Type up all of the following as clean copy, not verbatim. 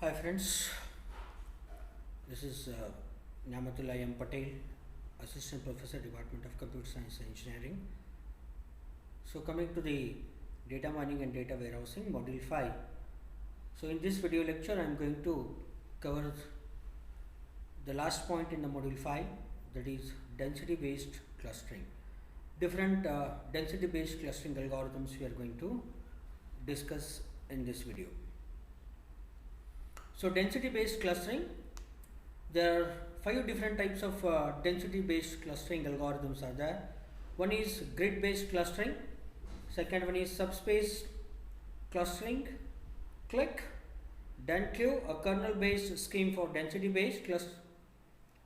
Hi friends, this is Nyamatullah M. Patel, Assistant Professor, Department of Computer Science and Engineering. So coming to the data mining and data warehousing, Module 5. So in this video lecture, I am going to cover the last point in the Module 5, that is density based clustering. Different density based clustering algorithms we are going to discuss in this video. So density based clustering, there are 5 different types of density based clustering algorithms are there. One is grid based clustering, second one is subspace clustering, click, then Q, a kernel based scheme for density based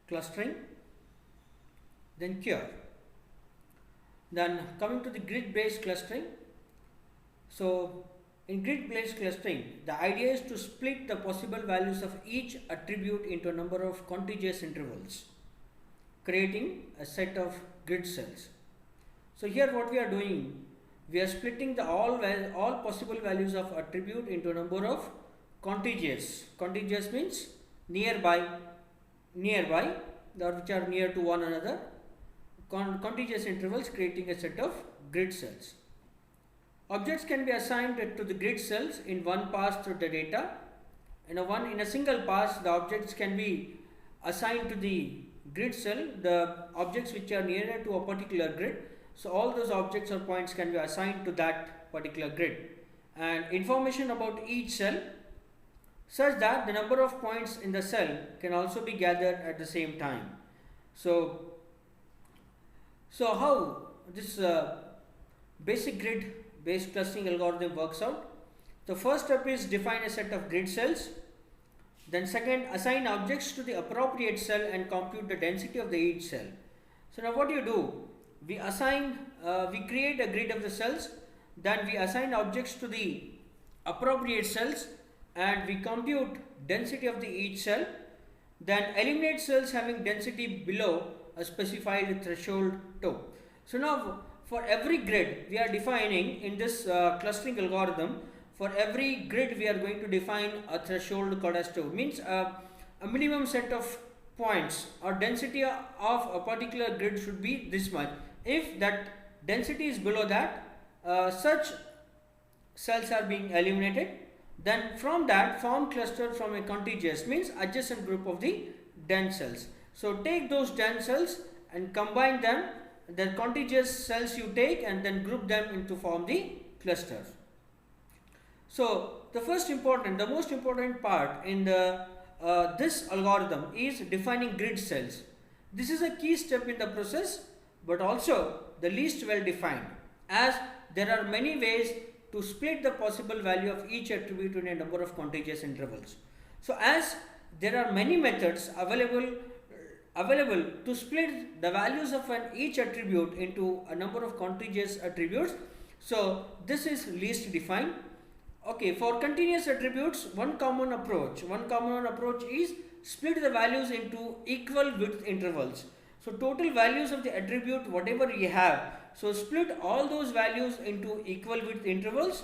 clustering, then Cure. Then coming to the grid based clustering, so in grid based clustering, the idea is to split the possible values of each attribute into a number of contiguous intervals, creating a set of grid cells. So here what we are doing, we are splitting the all possible values of attribute into a number of contiguous. Contiguous means nearby, or which are near to one another, contiguous intervals, creating a set of grid cells. Objects can be assigned to the grid cells in one pass through the data. In a single pass, the objects can be assigned to the grid cell, the objects which are nearer to a particular grid. So all those objects or points can be assigned to that particular grid, and information about each cell such that the number of points in the cell can also be gathered at the same time. So how this basic grid based clustering algorithm works out? The first step is define a set of grid cells. Then second, assign objects to the appropriate cell and compute the density of the each cell. So now what do? We create a grid of the cells, then we assign objects to the appropriate cells and we compute density of the each cell, then eliminate cells having density below a specified threshold too. So now for every grid we are defining in this clustering algorithm, for every grid we are going to define a threshold called as 2, means a minimum set of points or density of a particular grid should be this much. If that density is below that, such cells are being eliminated. Then from that form cluster from a contiguous, means adjacent group of the dense cells. So take those dense cells and combine them, the contiguous cells you take and then group them into form the cluster. So the most important part in the this algorithm is defining grid cells. This is a key step in the process, but also the least well defined, as there are many ways to split the possible value of each attribute in a number of contiguous intervals. So as there are many methods available to split the values of each attribute into a number of contiguous attributes, so this is least defined. Okay, for continuous attributes, one common approach is split the values into equal width intervals. So total values of the attribute whatever you have, so split all those values into equal width intervals.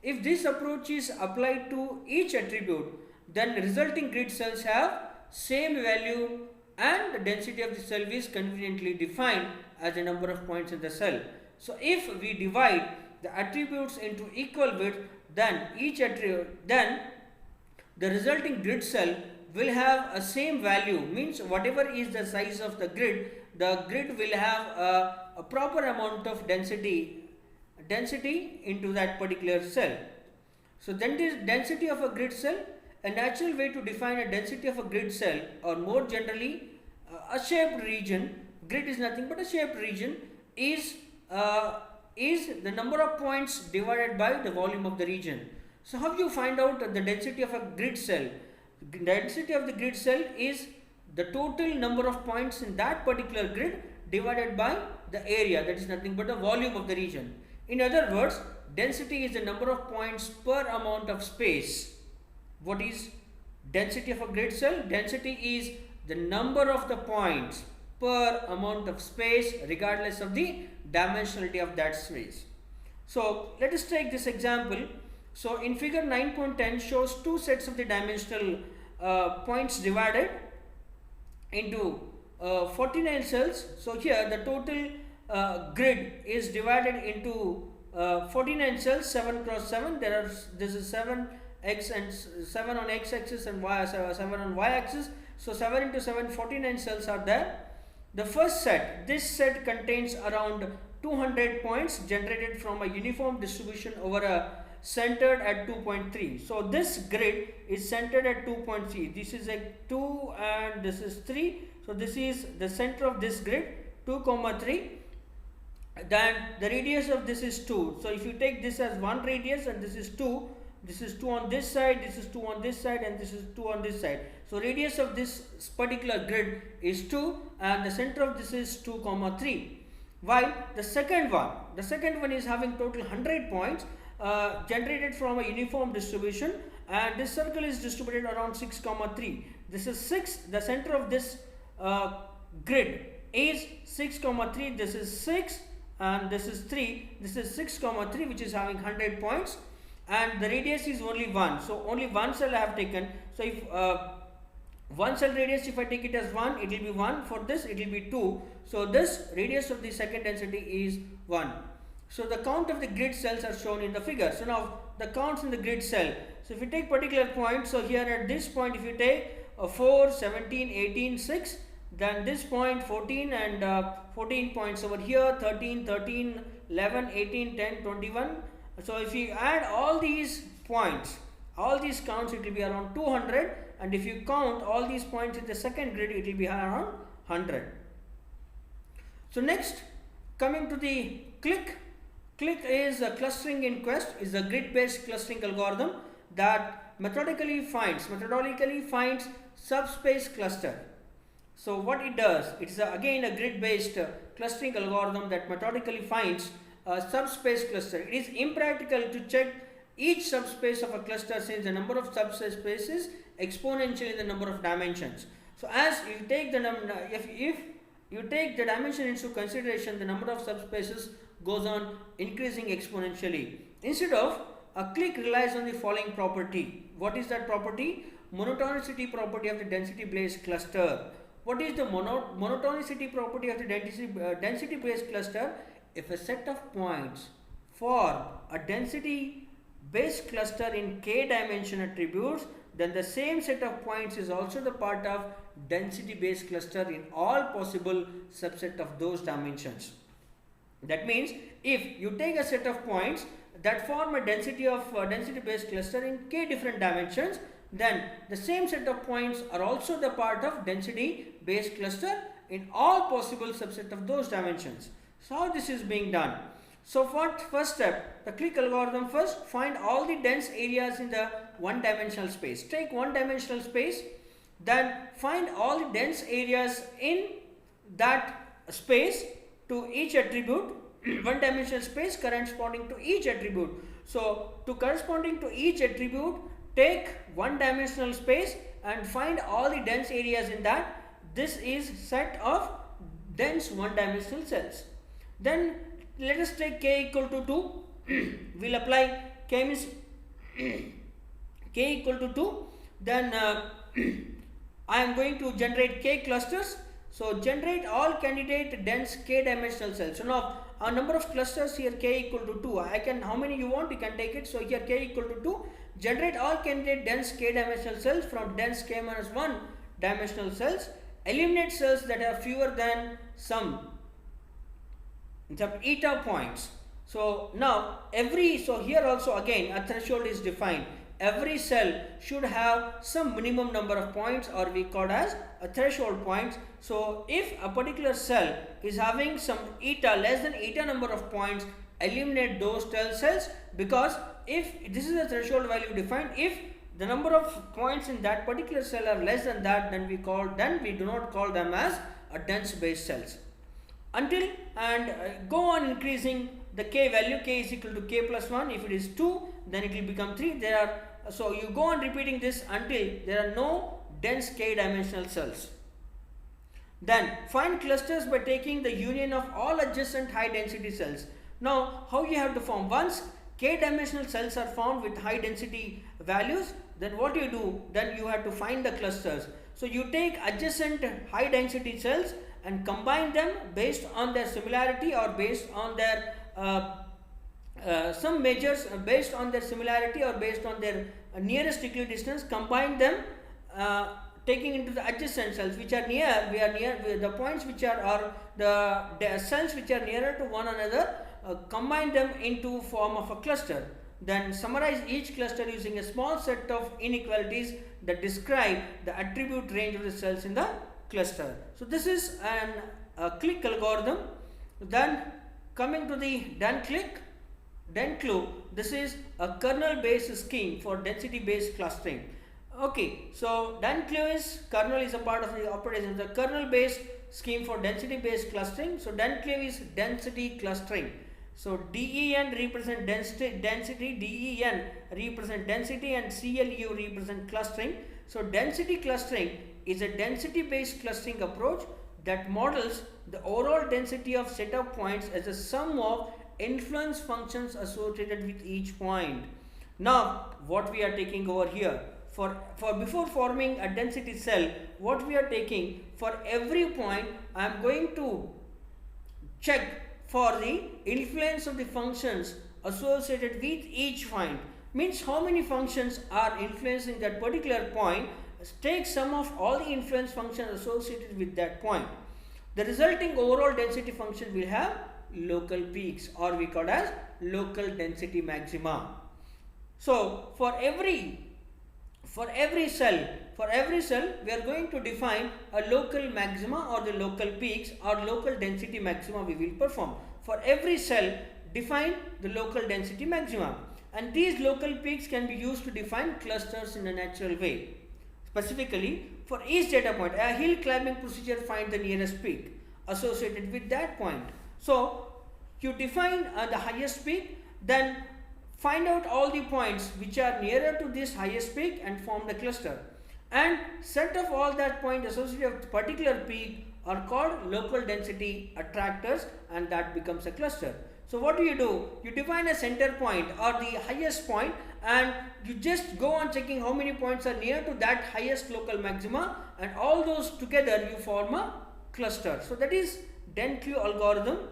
If this approach is applied to each attribute, then resulting grid cells have same value and the density of the cell is conveniently defined as the number of points in the cell. So if we divide the attributes into equal width, then the resulting grid cell will have a same value, means whatever is the size of the grid will have a proper amount of density into that particular cell. So then this density of a grid cell, a natural way to define a density of a grid cell, or more generally a shaped region, grid is nothing but a shaped region, is the number of points divided by the volume of the region. So how do you find out the density of a grid cell? The density of the grid cell is the total number of points in that particular grid divided by the area, that is nothing but the volume of the region. In other words, density is the number of points per amount of space. What is density of a grid cell? Density is the number of the points per amount of space regardless of the dimensionality of that space. So let us take this example So in figure 9.10 shows two sets of the dimensional points divided into 49 cells. So here the total grid is divided into 49 cells, 7 cross 7. This is 7 x and 7 on x axis and 7 on y axis. So 7 into 7, 49 cells are there. The first set, this set contains around 200 points generated from a uniform distribution over a centered at 2.3. So this grid is centered at 2.3. This is a 2 and this is 3. So this is the center of this grid, 2, 3. Then the radius of this is 2. So if you take this as one radius and this is 2, this is 2 on this side, this is 2 on this side, and this is 2 on this side. So radius of this particular grid is 2 and the center of this is 2, 3. While the second one is having total 100 points generated from a uniform distribution, and this circle is distributed around 6, 3. This is 6. The center of this grid is 6, 3. This is 6 and this is 3. This is 6, 3, which is having 100 points, and the radius is only 1. So only one cell I have taken. So if one cell radius, if I take it as 1, it will be 1. For this it will be 2. So this radius of the second density is 1. So the count of the grid cells are shown in the figure. So now the counts in the grid cell. So if you take particular point, so here at this point if you take 4, 17, 18, 6, then this point 14 and 14 points over here, 13, 13, 11, 18, 10, 21. So if you add all these points, all these counts, it will be around 200, and if you count all these points in the second grid, it will be around 100. So next, coming to the CLIC. CLIC is a clustering in quest, is a grid based clustering algorithm that methodologically finds subspace cluster. So what it does, it is again a grid based clustering algorithm that methodically finds a subspace cluster. It is impractical to check each subspace of a cluster since the number of subspaces is exponential in the number of dimensions. So as you take the if you take the dimension into consideration, the number of subspaces goes on increasing exponentially. Instead of, a CLIC relies on the following property. What is that property? Monotonicity property of the density based cluster. What is the monotonicity property of the density based cluster? If a set of points form a density based cluster in k dimension attributes, then the same set of points is also the part of density based cluster in all possible subset of those dimensions. That means if you take a set of points that form a density based cluster in k different dimensions, then the same set of points are also the part of density based cluster in all possible subset of those dimensions. So how this is being done? So first step, the CLIC algorithm first find all the dense areas in the one dimensional space. Take one dimensional space, then find all the dense areas in that space to each attribute, one dimensional space corresponding to each attribute. So to corresponding to each attribute, take one dimensional space and find all the dense areas in that. This is set of dense one dimensional cells. Then let us take k equal to 2. We'll apply k means k equal to 2. Then I am going to generate k clusters. So generate all candidate dense k dimensional cells. So now a number of clusters here, k equal to 2. I can, how many you want, you can take it. So here k equal to 2. Generate all candidate dense k dimensional cells from dense k minus 1 dimensional cells. Eliminate cells that have fewer than some eta points. So now so here also again a threshold is defined. Every cell should have some minimum number of points, or we call as a threshold points. So if a particular cell is having some eta less than eta number of points, eliminate those cells, because if this is a threshold value defined, if the number of points in that particular cell are less than that, then we do not call them as a dense based cells. Until go on increasing the k value. K is equal to k plus 1. If it is 2, then it will become 3. So you go on repeating this until there are no dense k dimensional cells. Then find clusters by taking the union of all adjacent high density cells. Now how you have to form? Once k-dimensional cells are found with high density values, then what you do, then you have to find the clusters. So you take adjacent high density cells and combine them based on their similarity or based on their some measures based on their similarity or based on their nearest equidistance, combine them taking into the adjacent cells which are near, the points which are, or the cells which are nearer to one another, combine them into form of a cluster. Then summarize each cluster using a small set of inequalities that describe the attribute range of the cells in the cluster. So this is a clique algorithm. Then coming to the Dehn-Clue, this is a kernel based scheme for density based clustering. Okay, so Dehn-Clue kernel is a part of the operation, the kernel based scheme for density based clustering. So Dehn-Clue is density clustering. So DEN represent density, DEN represent density, and CLU represent clustering. So density clustering is a density based clustering approach that models the overall density of set of points as a sum of influence functions associated with each point. Now what we are taking over here, for before forming a density cell, what we are taking, for every point I am going to check for the influence of the functions associated with each point. Means how many functions are influencing that particular point, take sum of all the influence functions associated with that point. The resulting overall density function will have local peaks, or we call as local density maxima. So for every cell we are going to define a local maxima or the local peaks or local density maxima we will perform. For every cell, define the local density maxima, and these local peaks can be used to define clusters in a natural way. Specifically, for each data point, a hill climbing procedure finds the nearest peak associated with that point. So you define the highest peak, then find out all the points which are nearer to this highest peak and form the cluster. And set of all that point associated with particular peak are called local density attractors, and that becomes a cluster. So what do? You define a center point or the highest point, and you just go on checking how many points are near to that highest local maxima, and all those together you form a cluster. So that is Dehn-Clue algorithm.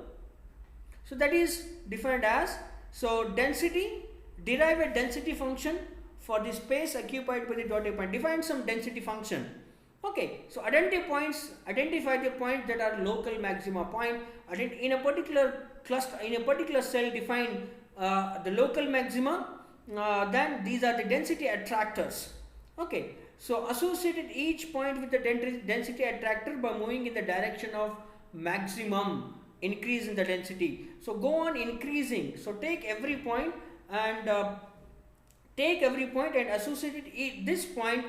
So that is defined as, so density, derive a density function for the space occupied by the dotted point. Define some density function. Okay, so identify the points that are local maxima point. In a particular cluster, in a particular cell, define the local maxima. Then these are the density attractors. Okay, so associated each point with the density attractor by moving in the direction of maximum increase in the density. So go on increasing. So take every point and associate this point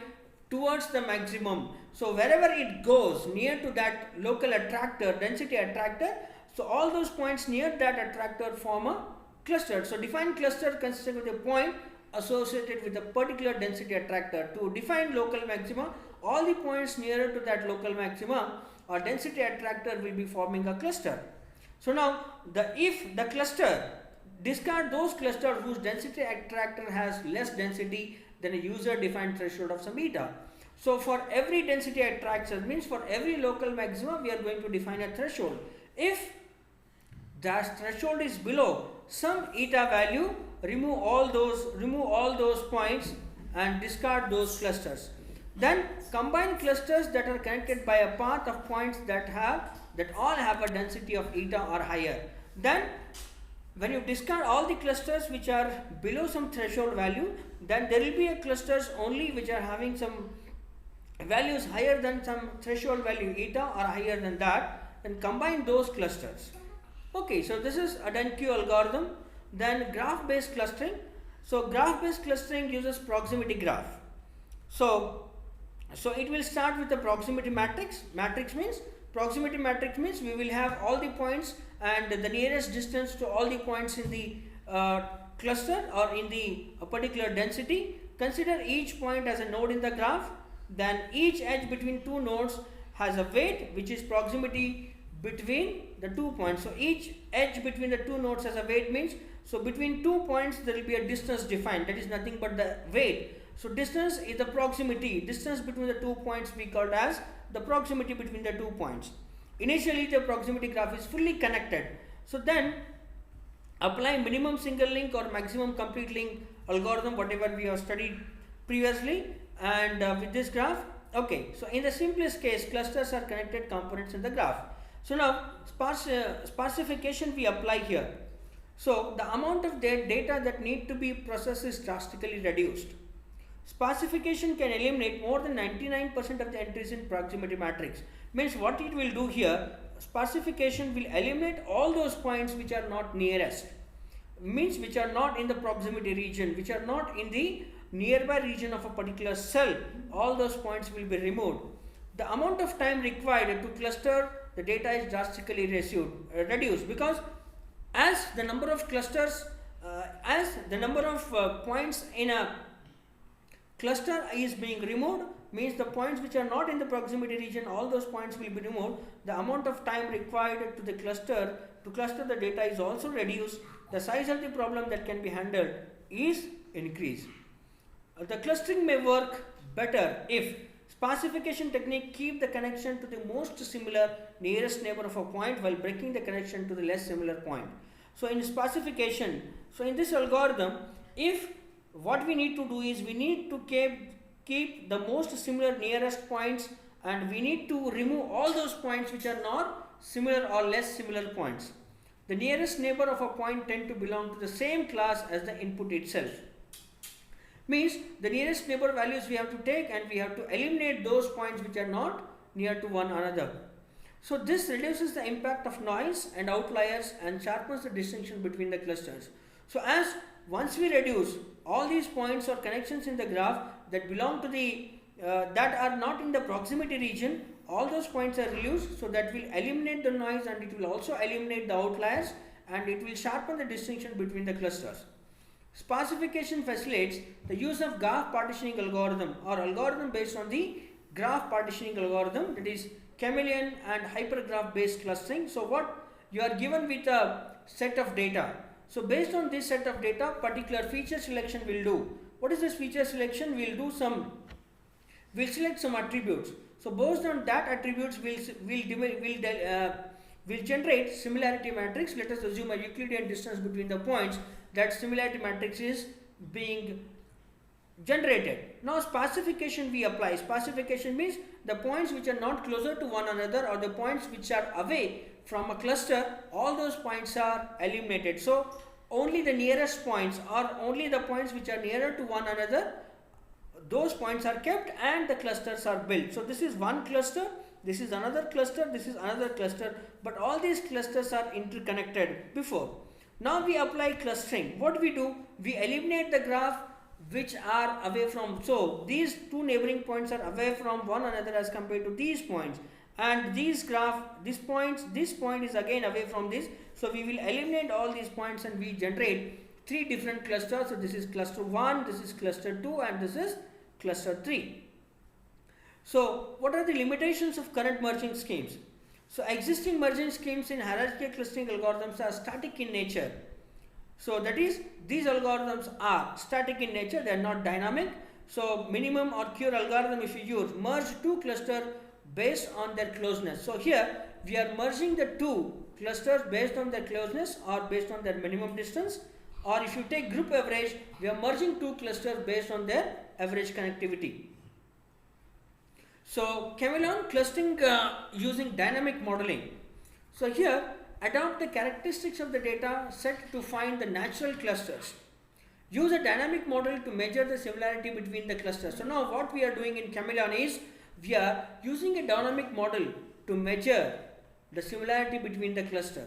towards the maximum. So wherever it goes near to that local attractor, density attractor, so all those points near that attractor form a cluster. So define cluster consisting of the point associated with a particular density attractor. To define local maxima, all the points nearer to that local maxima or density attractor will be forming a cluster. So now if the cluster, discard those clusters whose density attractor has less density than a user defined threshold of some eta. So for every density attractor, means for every local maxima we are going to define a threshold. If that threshold is below some eta value, remove all those points and discard those clusters. Then combine clusters that are connected by a path of points that all have a density of eta or higher. Then when you discard all the clusters which are below some threshold value, then there will be a clusters only which are having some values higher than some threshold value eta or higher than that, then combine those clusters. Okay, so this is a Dehn-Clue algorithm. Then graph based clustering. So graph based clustering uses proximity graph. So it will start with the proximity matrix. Proximity matrix means we will have all the points and the nearest distance to all the points in the cluster or in the particular density. Consider each point as a node in the graph. Then each edge between two nodes has a weight, which is proximity between the 2 points. So each edge between the two nodes has a weight, means So between 2 points there will be a distance defined, that is nothing but the weight. So distance is the proximity, distance between the 2 points we called as the proximity between the 2 points. Initially the proximity graph is fully connected. So then apply minimum single link or maximum complete link algorithm, whatever we have studied previously, and with this graph. Okay, so in the simplest case, clusters are connected components in the graph. So now sparsification we apply here. So the amount of data that need to be processed is drastically reduced. Sparsification can eliminate more than 99% of the entries in proximity matrix. Means what it will do here, sparsification will eliminate all those points which are not nearest, means which are not in the proximity region, which are not in the nearby region of a particular cell. All those points will be removed. The amount of time required to cluster the data is drastically reduced, because as the number of clusters, as the number of points in a cluster is being removed, means the points which are not in the proximity region, all those points will be removed. The amount of time required to cluster the data is also reduced. The size of the problem that can be handled is increased. The clustering may work better if sparsification technique keep the connection to the most similar nearest neighbor of a point while breaking the connection to the less similar point. So in sparsification, so in this algorithm, if what we need to do is we need to keep the most similar nearest points, and we need to remove all those points which are not similar or less similar points. The nearest neighbor of a point tend to belong to the same class as the input itself. Means the nearest neighbor values we have to take, and we have to eliminate those points which are not near to one another. So this reduces the impact of noise and outliers and sharpens the distinction between the clusters. So as once we reduce all these points or connections in the graph that belong to the that are not in the proximity region, all those points are reduced, so that will eliminate the noise, and it will also eliminate the outliers, and it will sharpen the distinction between the clusters. Sparsification facilitates the use of graph partitioning algorithm or algorithm based on the graph partitioning algorithm, that is chameleon and hypergraph based clustering. So what you are given with a set of data. So based on this set of data, particular feature selection will do. What is this feature selection? We'll select some attributes. So based on that attributes, we'll generate similarity matrix. Let us assume a Euclidean distance between the points. That similarity matrix is being generated. Now sparsification we apply. Sparsification means the points which are not closer to one another, or the points which are away from a cluster, all those points are eliminated. So only the nearest points, or only the points which are nearer to one another, those points are kept, and the clusters are built. So this is one cluster, this is another cluster, this is another cluster, but all these clusters are interconnected before. Now we apply clustering. What we do? We eliminate the graph which are away from. So these two neighboring points are away from one another as compared to these points, and this point is again away from this. So we will eliminate all these points, and we generate three different clusters. So this is cluster 1, this is cluster 2, and this is cluster 3. So what are the limitations of current merging schemes? So existing merging schemes in hierarchical clustering algorithms are static in nature. So that is, these algorithms are static in nature, they are not dynamic. So minimum or cure algorithm, if you use, merge two clusters based on their closeness. So here we are merging the two clusters based on their closeness or based on their minimum distance, or if you take group average, we are merging two clusters based on their average connectivity. So chameleon clustering using dynamic modeling. So here adopt the characteristics of the data set to find the natural clusters. Use a dynamic model to measure the similarity between the clusters. So now what we are doing in chameleon is we are using a dynamic model to measure the similarity between the cluster.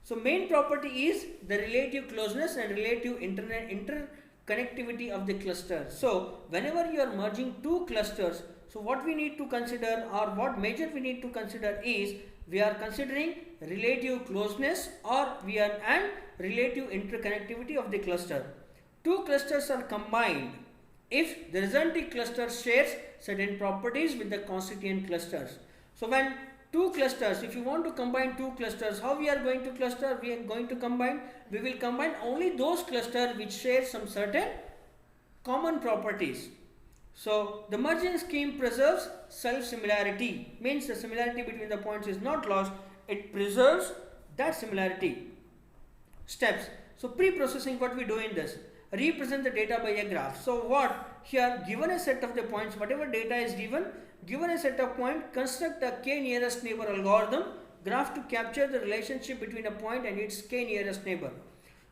So main property is the relative closeness and relative interconnectivity of the cluster. So whenever you are merging two clusters, so what we need to consider, or what measure we need to consider, is we are considering relative closeness and relative interconnectivity of the cluster. Two clusters are combined if the resulting cluster shares certain properties with the constituent clusters. So when two clusters, if you want to combine two clusters, how we are going to cluster? We are going to combine, we will combine only those clusters which share some certain common properties. So the merging scheme preserves self-similarity, means the similarity between the points is not lost, it preserves that similarity. Steps. So pre-processing, what we do in this, represent the data by a graph. So what, here given a set of the points, whatever data is given a set of points, construct a k nearest neighbor algorithm graph to capture the relationship between a point and its k nearest neighbor.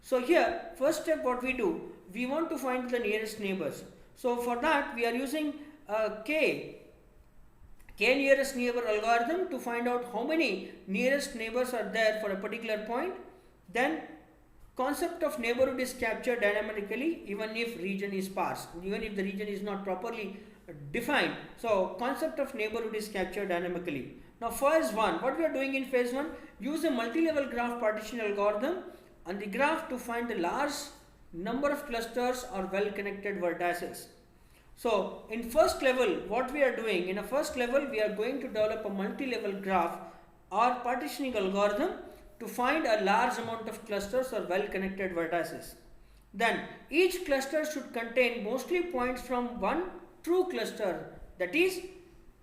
So here first step what we do, we want to find the nearest neighbors. So for that we are using k nearest neighbor algorithm to find out how many nearest neighbors are there for a particular point. Then concept of neighborhood is captured dynamically even if region is sparse, even if the region is not properly defined. So concept of neighborhood is captured dynamically. Now phase 1, what we are doing in phase 1, use a multi-level graph partition algorithm on the graph to find the large number of clusters or well-connected vertices. So in first level, what we are doing, in a first level we are going to develop a multi-level graph or partitioning algorithm to find a large amount of clusters or well-connected vertices. Then each cluster should contain mostly points from one true cluster, that is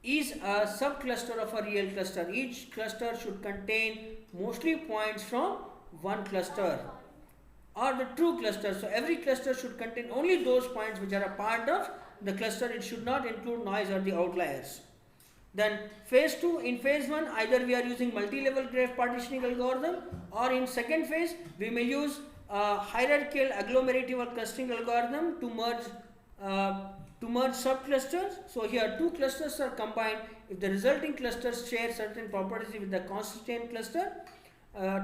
a subcluster of a real cluster. Each cluster should contain mostly points from one cluster or the true cluster. So every cluster should contain only those points which are a part of the cluster. It should not include noise or the outliers. Then phase 2, in phase 1 either we are using multi-level graph partitioning algorithm, or in second phase we may use hierarchical agglomerative or clustering algorithm to merge subclusters. So here two clusters are combined if the resulting clusters share certain properties with the constituent cluster.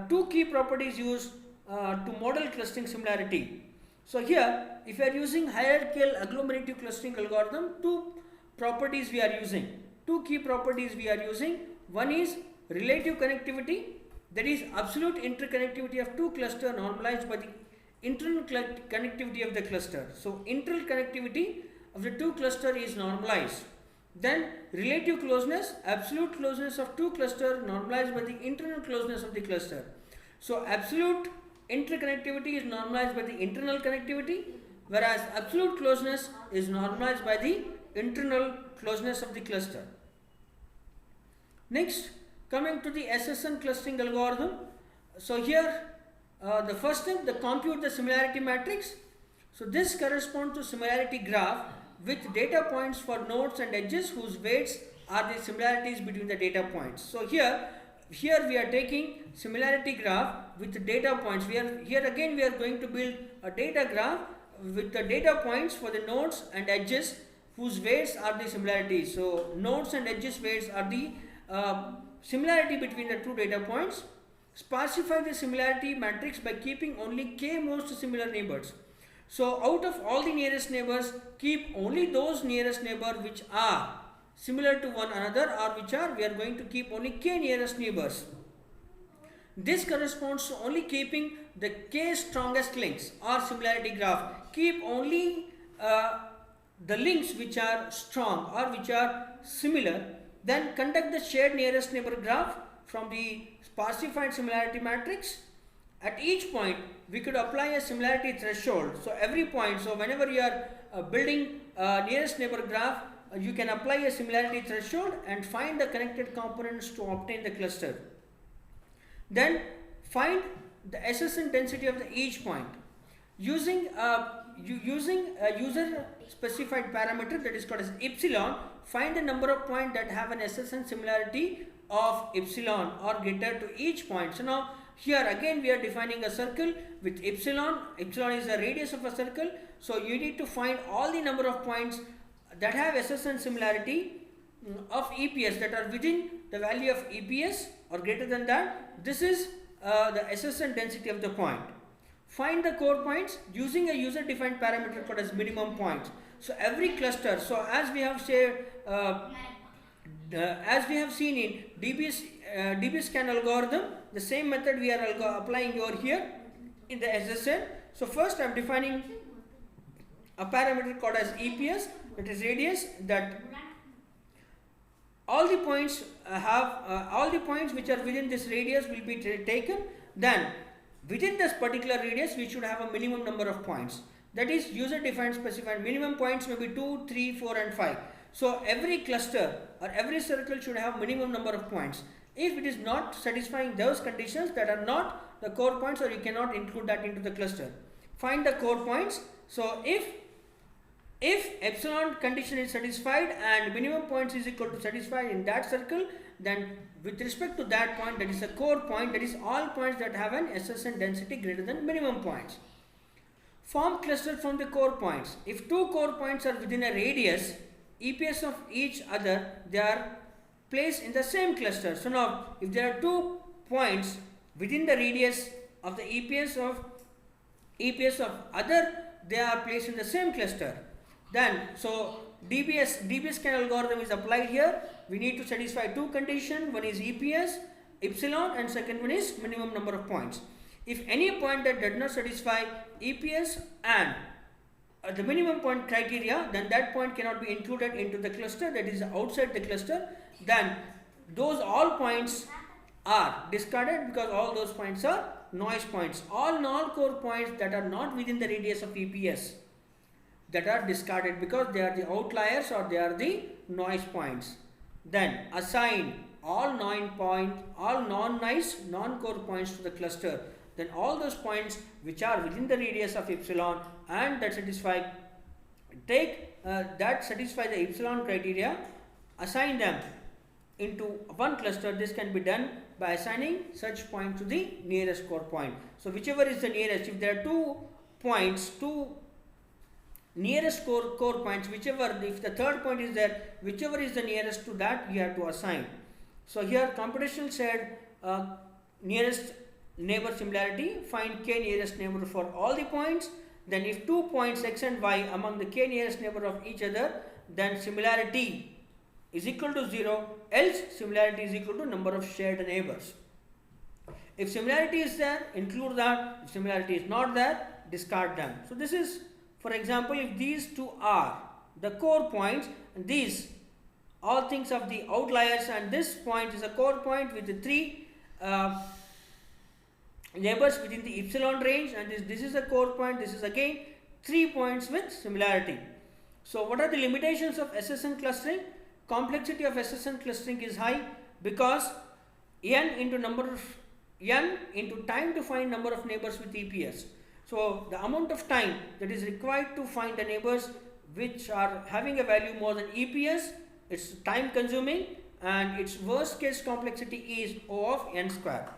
Two key properties used to model clustering similarity. So here if you are using hierarchical agglomerative clustering algorithm, two properties we are using. Two key properties we are using. One is relative connectivity, that is absolute interconnectivity of two clusters normalized by the internal connectivity of the cluster. So internal connectivity of the two cluster is normalized. Then relative closeness, absolute closeness of two clusters normalized by the internal closeness of the cluster. So absolute interconnectivity is normalized by the internal connectivity, whereas absolute closeness is normalized by the internal closeness of the cluster. Next, coming to the SSN clustering algorithm. So here the first step, the compute the similarity matrix. So this corresponds to similarity graph with data points for nodes and edges whose weights are the similarities between the data points. So here we are taking similarity graph with the data points. Here again we are going to build a data graph with the data points for the nodes and edges whose weights are the similarities. So nodes and edges weights are the similarity between the two data points. Specify the similarity matrix by keeping only k most similar neighbors. So out of all the nearest neighbors, keep only those nearest neighbors which are similar to one another, or we are going to keep only k nearest neighbors. This corresponds to only keeping the k strongest links or similarity graph. Keep only the links which are strong or which are similar. Then conduct the shared nearest neighbor graph from the specified similarity matrix. At each point we could apply a similarity threshold. So every point, so whenever you are building a nearest neighbor graph, you can apply a similarity threshold and find the connected components to obtain the cluster. Then find the SSN density of each point. Using a user specified parameter that is called as epsilon, find the number of points that have an SSN similarity of epsilon or greater to each point. So now here again we are defining a circle with epsilon. Epsilon is the radius of a circle. So you need to find all the number of points that have SSN similarity of EPS, that are within the value of EPS or greater than that. This is the SSN density of the point. Find the core points using a user defined parameter called as minimum points. So every cluster, so as we have said, as we have seen in DBSCAN algorithm, the same method we are applying over here in the SSN. So first I am defining a parameter called as EPS, that is radius, that all the points all the points which are within this radius will be taken. Then within this particular radius we should have a minimum number of points, that is user defined specified minimum points may be 2, 3, 4 and 5. So every cluster or every circle should have minimum number of points. If it is not satisfying those conditions, that are not the core points, or you cannot include that into the cluster. Find the core points. So if epsilon condition is satisfied and minimum points is equal to satisfied in that circle, then with respect to that point, that is a core point, that is all points that have an SSN density greater than minimum points. Form cluster from the core points. If two core points are within a radius EPS of each other, they are placed in the same cluster. So now if there are 2 points within the radius of the EPS of other, they are placed in the same cluster. Then so DBSK algorithm is applied here. We need to satisfy 2 conditions. One is EPS epsilon and second one is minimum number of points. If any point that does not satisfy EPS and the minimum point criteria, then that point cannot be included into the cluster, that is outside the cluster. Then those all points are discarded because all those points are noise points. All non-core points that are not within the radius of EPS, that are discarded because they are the outliers or they are the noise points. Then assign all non-noise non-core points to the cluster. Then all those points which are within the radius of epsilon and that satisfy the epsilon criteria, assign them into one cluster. This can be done by assigning such point to the nearest core point. So whichever is the nearest, if there are 2 points, 2 nearest core points, if the third point is there, whichever is the nearest to that, you have to assign. So here computational said nearest neighbor similarity, find k nearest neighbor for all the points. Then if 2 points x and y among the k nearest neighbor of each other, then similarity is equal to 0, else similarity is equal to number of shared neighbors. If similarity is there, include that. If similarity is not there, discard them. So this is, for example, if these 2 are the core points, and these all things of the outliers, and this point is a core point with the 3 neighbors within the epsilon range, and this is a core point, this is again 3 points with similarity. So what are the limitations of SSN clustering? Complexity of SSN clustering is high because n into time to find number of neighbors with EPS. So the amount of time that is required to find the neighbors which are having a value more than EPS, it's time consuming, and its worst case complexity is O of n square.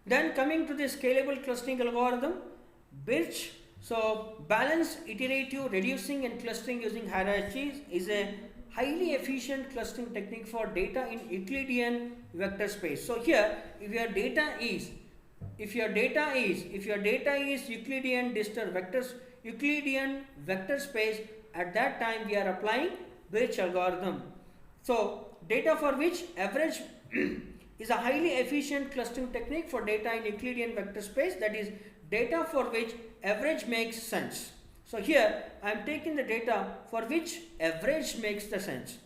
Then coming to the scalable clustering algorithm, Birch. So balanced iterative reducing and clustering using hierarchies is a highly efficient clustering technique for data in Euclidean vector space. So here, if your data is Euclidean Euclidean vector space, at that time we are applying Birch algorithm. So data for which average is a highly efficient clustering technique for data in Euclidean vector space, that is data for which average makes sense. So here I am taking the data for which average makes the sense.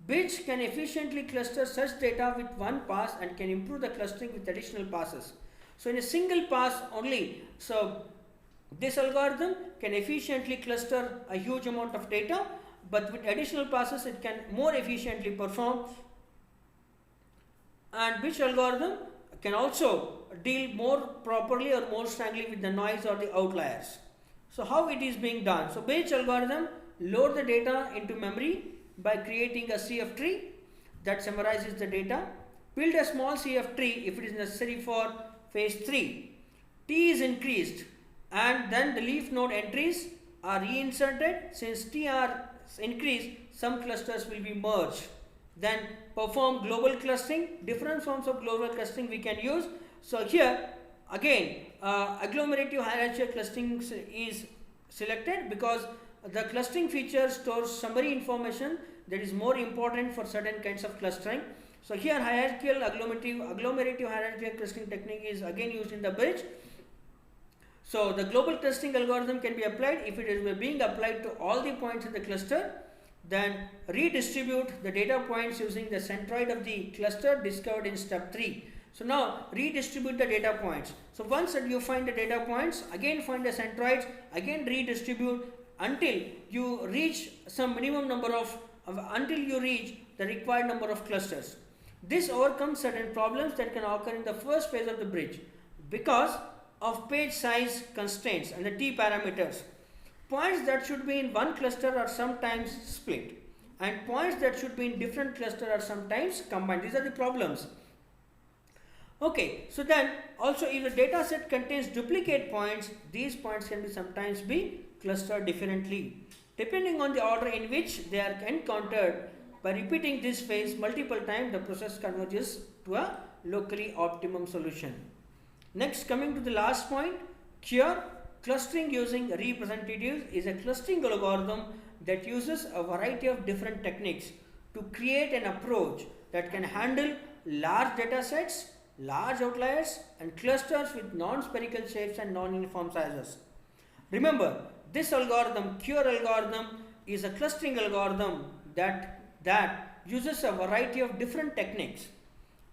Birch can efficiently cluster such data with one pass and can improve the clustering with additional passes. So in a single pass only, so this algorithm can efficiently cluster a huge amount of data, but with additional passes it can more efficiently perform. And Birch algorithm can also deal more properly or more strongly with the noise or the outliers. So how it is being done? So Birch algorithm load the data into memory by creating a CF tree that summarizes the data. Build a small CF tree if it is necessary for phase 3. T is increased and then the leaf node entries are reinserted. Since T are increased, some clusters will be merged. Then perform global clustering. Different forms of global clustering we can use. So here again agglomerative hierarchical clustering is selected because the clustering feature stores summary information that is more important for certain kinds of clustering. So here agglomerative hierarchical clustering technique is again used in the Birch. So the global clustering algorithm can be applied if it is being applied to all the points in the cluster. then redistribute the data points using the centroid of the cluster discovered in step 3. So now redistribute the data points. So once that you find the data points, again find the centroids, again redistribute until you reach some minimum number of, until you reach the required number of clusters. This overcomes certain problems that can occur in the first phase of the bridge because of page size constraints and the T parameters. Points that should be in one cluster are sometimes split, and points that should be in different cluster are sometimes combined. These are the problems. Okay, so then also if the data set contains duplicate points, these points can be sometimes be clustered differently. Depending on the order in which they are encountered, by repeating this phase multiple times, the process converges to a locally optimum solution. Next, coming to the last point, here clustering using representatives is a clustering algorithm that uses a variety of different techniques to create an approach that can handle large data sets, large outliers, and clusters with non-spherical shapes and non-uniform sizes. Remember, this algorithm, CURE algorithm, is a clustering algorithm that uses a variety of different techniques,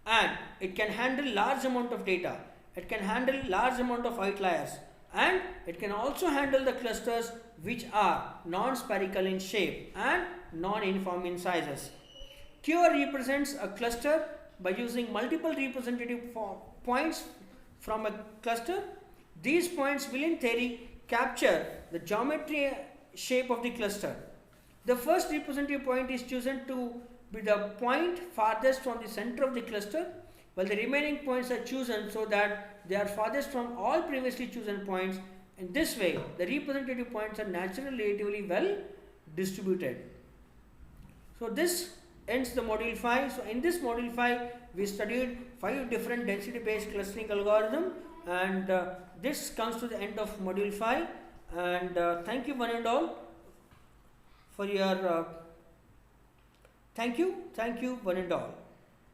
and it can handle large amount of data, it can handle large amount of outliers, and it can also handle the clusters which are non-spherical in shape and non-uniform in sizes. CURE represents a cluster by using multiple representative points from a cluster. These points will in theory capture the geometry shape of the cluster. The first representative point is chosen to be the point farthest from the center of the cluster, while the remaining points are chosen so that they are farthest from all previously chosen points. In this way, the representative points are naturally relatively well distributed. So this ends the module 5. So in this module 5, we studied 5 different density based clustering algorithms, and this comes to the end of module 5. And thank you one and all for your thank you one and all.